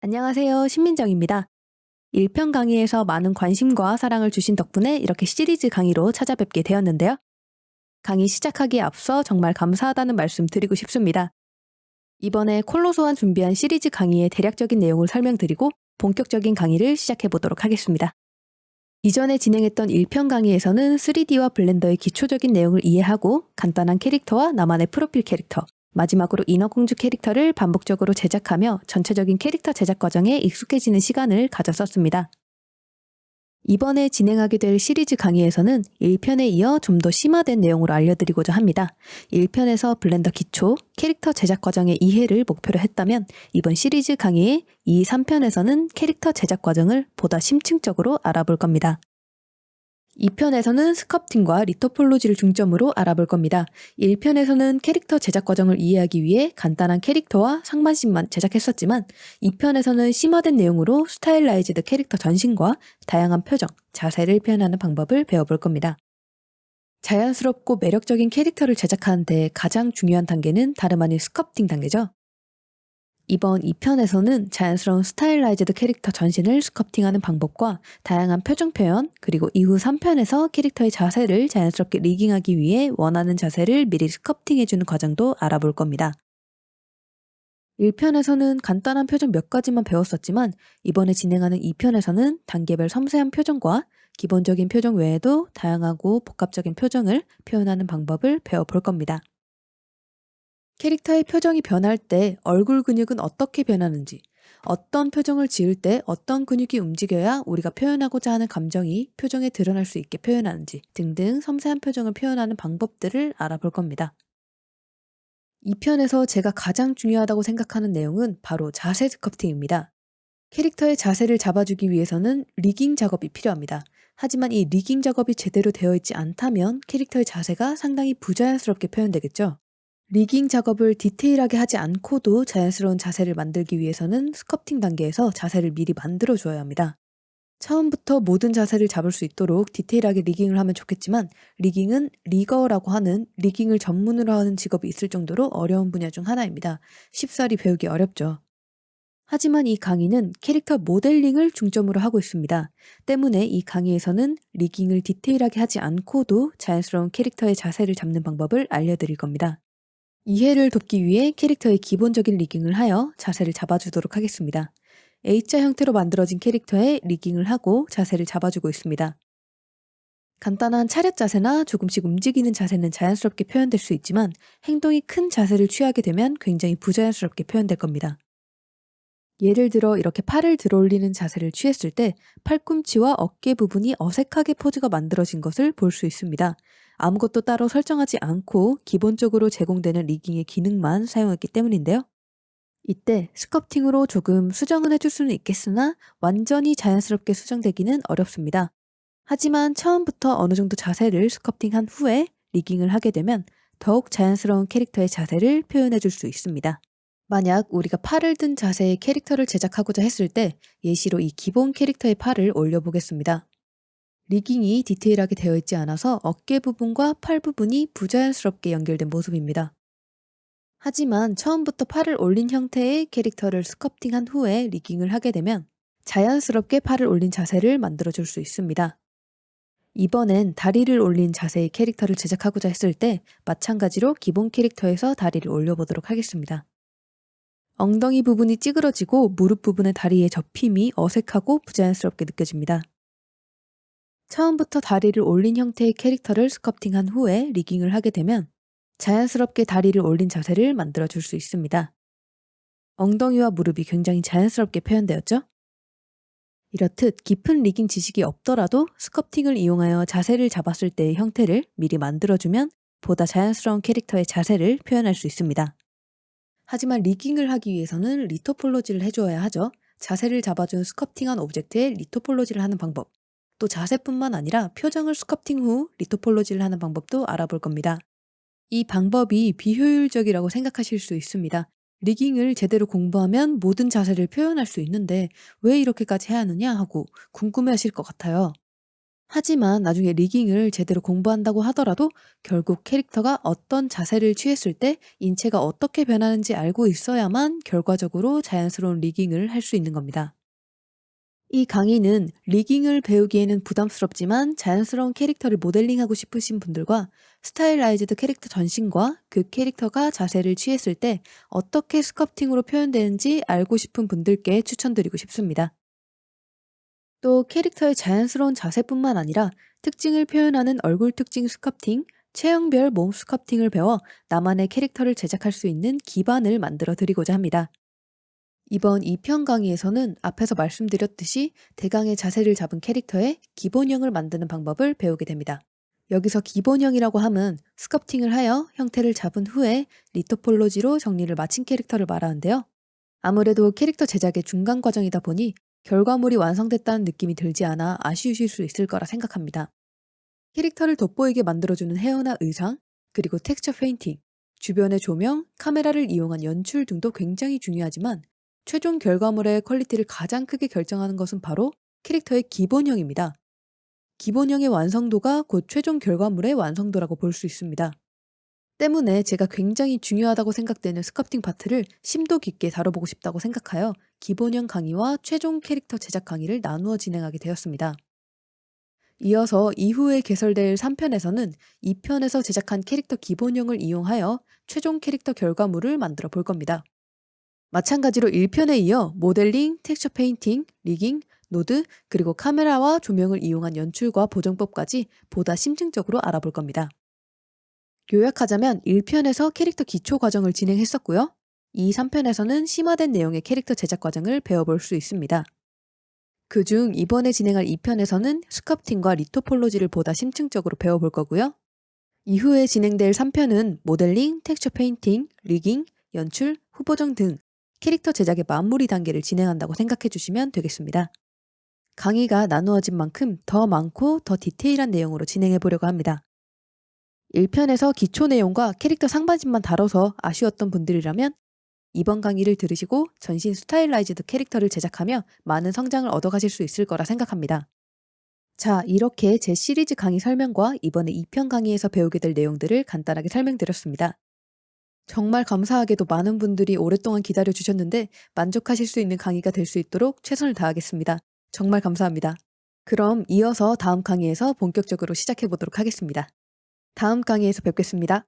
안녕하세요. 신민정입니다. 1편 강의에서 많은 관심과 사랑을 주신 덕분에 이렇게 시리즈 강의로 찾아뵙게 되었는데요. 강의 시작하기에 앞서 정말 감사하다는 말씀 드리고 싶습니다. 이번에 콜로소한 준비한 시리즈 강의의 대략적인 내용을 설명드리고 본격적인 강의를 시작해 보도록 하겠습니다. 이전에 진행했던 1편 강의에서는 3D와 블렌더의 기초적인 내용을 이해하고 간단한 캐릭터와 나만의 프로필 캐릭터, 마지막으로 인어공주 캐릭터를 반복적으로 제작하며 전체적인 캐릭터 제작 과정에 익숙해지는 시간을 가졌었습니다. 이번에 진행하게 될 시리즈 강의에서는 1편에 이어 좀 더 심화된 내용으로 알려드리고자 합니다. 1편에서 블렌더 기초, 캐릭터 제작 과정의 이해를 목표로 했다면 이번 시리즈 강의의 2, 3편에서는 캐릭터 제작 과정을 보다 심층적으로 알아볼 겁니다. 2편에서는 스컬프팅과 리토폴로지를 중점으로 알아볼 겁니다. 1편에서는 캐릭터 제작 과정을 이해하기 위해 간단한 캐릭터와 상반신만 제작했었지만 2편에서는 심화된 내용으로 스타일라이즈드 캐릭터 전신과 다양한 표정, 자세를 표현하는 방법을 배워볼 겁니다. 자연스럽고 매력적인 캐릭터를 제작하는데 가장 중요한 단계는 다름 아닌 스culpting 단계죠. 이번 2편에서는 자연스러운 스타일라이즈드 캐릭터 전신을 스culpting하는 방법과 다양한 표정 표현, 그리고 이후 3편에서 캐릭터의 자세를 자연스럽게 리깅하기 위해 원하는 자세를 미리 스culpting해주는 과정도 알아볼 겁니다. 1편에서는 간단한 표정 몇 가지만 배웠었지만 이번에 진행하는 2편에서는 단계별 섬세한 표정과 기본적인 표정 외에도 다양하고 복합적인 표정을 표현하는 방법을 배워볼 겁니다. 캐릭터의 표정이 변할 때 얼굴 근육은 어떻게 변하는지, 어떤 표정을 지을 때 어떤 근육이 움직여야 우리가 표현하고자 하는 감정이 표정에 드러날 수 있게 표현하는지 등등 섬세한 표정을 표현하는 방법들을 알아볼 겁니다. 이 편에서 제가 가장 중요하다고 생각하는 내용은 바로 자세 스culpting입니다. 캐릭터의 자세를 잡아주기 위해서는 리깅 작업이 필요합니다. 하지만 이 리깅 작업이 제대로 되어 있지 않다면 캐릭터의 자세가 상당히 부자연스럽게 표현되겠죠. 리깅 작업을 디테일하게 하지 않고도 자연스러운 자세를 만들기 위해서는 스culpting 단계에서 자세를 미리 만들어 주어야 합니다. 처음부터 모든 자세를 잡을 수 있도록 디테일하게 리깅을 하면 좋겠지만 리깅은 리거라고 하는 리깅을 전문으로 하는 직업이 있을 정도로 어려운 분야 중 하나입니다. 쉽사리 배우기 어렵죠. 하지만 이 강의는 캐릭터 모델링을 중점으로 하고 있습니다. 때문에 이 강의에서는 리깅을 디테일하게 하지 않고도 자연스러운 캐릭터의 자세를 잡는 방법을 알려드릴 겁니다. 이해를 돕기 위해 캐릭터의 기본적인 리깅을 하여 자세를 잡아주도록 하겠습니다. A자 형태로 만들어진 캐릭터에 리깅을 하고 자세를 잡아주고 있습니다. 간단한 차렷 자세나 조금씩 움직이는 자세는 자연스럽게 표현될 수 있지만 행동이 큰 자세를 취하게 되면 굉장히 부자연스럽게 표현될 겁니다. 예를 들어 이렇게 팔을 들어 올리는 자세를 취했을 때 팔꿈치와 어깨 부분이 어색하게 포즈가 만들어진 것을 볼 수 있습니다. 아무것도 따로 설정하지 않고 기본적으로 제공되는 리깅의 기능만 사용했기 때문인데요. 이때 스culpting으로 조금 수정은 해줄 수는 있겠으나 완전히 자연스럽게 수정되기는 어렵습니다. 하지만 처음부터 어느 정도 자세를 스culpting한 후에 리깅을 하게 되면 더욱 자연스러운 캐릭터의 자세를 표현해줄 수 있습니다. 만약 우리가 팔을 든 자세의 캐릭터를 제작하고자 했을 때 예시로 이 기본 캐릭터의 팔을 올려보겠습니다. 리깅이 디테일하게 되어 있지 않아서 어깨 부분과 팔 부분이 부자연스럽게 연결된 모습입니다. 하지만 처음부터 팔을 올린 형태의 캐릭터를 스culpting한 후에 리깅을 하게 되면 자연스럽게 팔을 올린 자세를 만들어줄 수 있습니다. 이번엔 다리를 올린 자세의 캐릭터를 제작하고자 했을 때 마찬가지로 기본 캐릭터에서 다리를 올려보도록 하겠습니다. 엉덩이 부분이 찌그러지고 무릎 부분의 다리의 접힘이 어색하고 부자연스럽게 느껴집니다. 처음부터 다리를 올린 형태의 캐릭터를 스culpting한 후에 리깅을 하게 되면 자연스럽게 다리를 올린 자세를 만들어줄 수 있습니다. 엉덩이와 무릎이 굉장히 자연스럽게 표현되었죠? 이렇듯 깊은 리깅 지식이 없더라도 스culpting을 이용하여 자세를 잡았을 때의 형태를 미리 만들어주면 보다 자연스러운 캐릭터의 자세를 표현할 수 있습니다. 하지만 리깅을 하기 위해서는 리토폴로지를 해줘야 하죠. 자세를 잡아준 스culpting한 오브젝트에 리토폴로지를 하는 방법, 또 자세뿐만 아니라 표정을 스culpting 후 리토폴로지를 하는 방법도 알아볼 겁니다. 이 방법이 비효율적이라고 생각하실 수 있습니다. 리깅을 제대로 공부하면 모든 자세를 표현할 수 있는데 왜 이렇게까지 해야 하느냐 하고 궁금해하실 것 같아요. 하지만 나중에 리깅을 제대로 공부한다고 하더라도 결국 캐릭터가 어떤 자세를 취했을 때 인체가 어떻게 변하는지 알고 있어야만 결과적으로 자연스러운 리깅을 할 수 있는 겁니다. 이 강의는 리깅을 배우기에는 부담스럽지만 자연스러운 캐릭터를 모델링하고 싶으신 분들과 스타일라이즈드 캐릭터 전신과 그 캐릭터가 자세를 취했을 때 어떻게 스커프팅으로 표현되는지 알고 싶은 분들께 추천드리고 싶습니다. 또 캐릭터의 자연스러운 자세뿐만 아니라 특징을 표현하는 얼굴 특징 스커프팅, 체형별 몸 스커프팅을 배워 나만의 캐릭터를 제작할 수 있는 기반을 만들어 드리고자 합니다. 이번 2편 강의에서는 앞에서 말씀드렸듯이 대강의 자세를 잡은 캐릭터의 기본형을 만드는 방법을 배우게 됩니다. 여기서 기본형이라고 함은 스커프팅을 하여 형태를 잡은 후에 리토폴로지로 정리를 마친 캐릭터를 말하는데요. 아무래도 캐릭터 제작의 중간 과정이다 보니 결과물이 완성됐다는 느낌이 들지 않아 아쉬우실 수 있을 거라 생각합니다. 캐릭터를 돋보이게 만들어주는 헤어나 의상, 그리고 텍스처 페인팅, 주변의 조명, 카메라를 이용한 연출 등도 굉장히 중요하지만 최종 결과물의 퀄리티를 가장 크게 결정하는 것은 바로 캐릭터의 기본형입니다. 기본형의 완성도가 곧 최종 결과물의 완성도라고 볼 수 있습니다. 때문에 제가 굉장히 중요하다고 생각되는 스커프팅 파트를 심도 깊게 다뤄보고 싶다고 생각하여 기본형 강의와 최종 캐릭터 제작 강의를 나누어 진행하게 되었습니다. 이어서 이후에 개설될 3편에서는 2편에서 제작한 캐릭터 기본형을 이용하여 최종 캐릭터 결과물을 만들어 볼 겁니다. 마찬가지로 1편에 이어 모델링, 텍스처 페인팅, 리깅, 노드, 그리고 카메라와 조명을 이용한 연출과 보정법까지 보다 심층적으로 알아볼 겁니다. 요약하자면 1편에서 캐릭터 기초 과정을 진행했었고요. 이 3편에서는 심화된 내용의 캐릭터 제작 과정을 배워볼 수 있습니다. 그중 이번에 진행할 2편에서는 스커프팅과 리토폴로지를 보다 심층적으로 배워볼 거고요. 이후에 진행될 3편은 모델링, 텍스처 페인팅, 리깅, 연출, 후보정 등 캐릭터 제작의 마무리 단계를 진행한다고 생각해 주시면 되겠습니다. 강의가 나누어진 만큼 더 많고 더 디테일한 내용으로 진행해 보려고 합니다. 1편에서 기초 내용과 캐릭터 상반신만 다뤄서 아쉬웠던 분들이라면 이번 강의를 들으시고 전신 스타일라이즈드 캐릭터를 제작하며 많은 성장을 얻어가실 수 있을 거라 생각합니다. 자, 이렇게 제 시리즈 강의 설명과 이번에 2편 강의에서 배우게 될 내용들을 간단하게 설명드렸습니다. 정말 감사하게도 많은 분들이 오랫동안 기다려 주셨는데 만족하실 수 있는 강의가 될 수 있도록 최선을 다하겠습니다. 정말 감사합니다. 그럼 이어서 다음 강의에서 본격적으로 시작해 보도록 하겠습니다. 다음 강의에서 뵙겠습니다.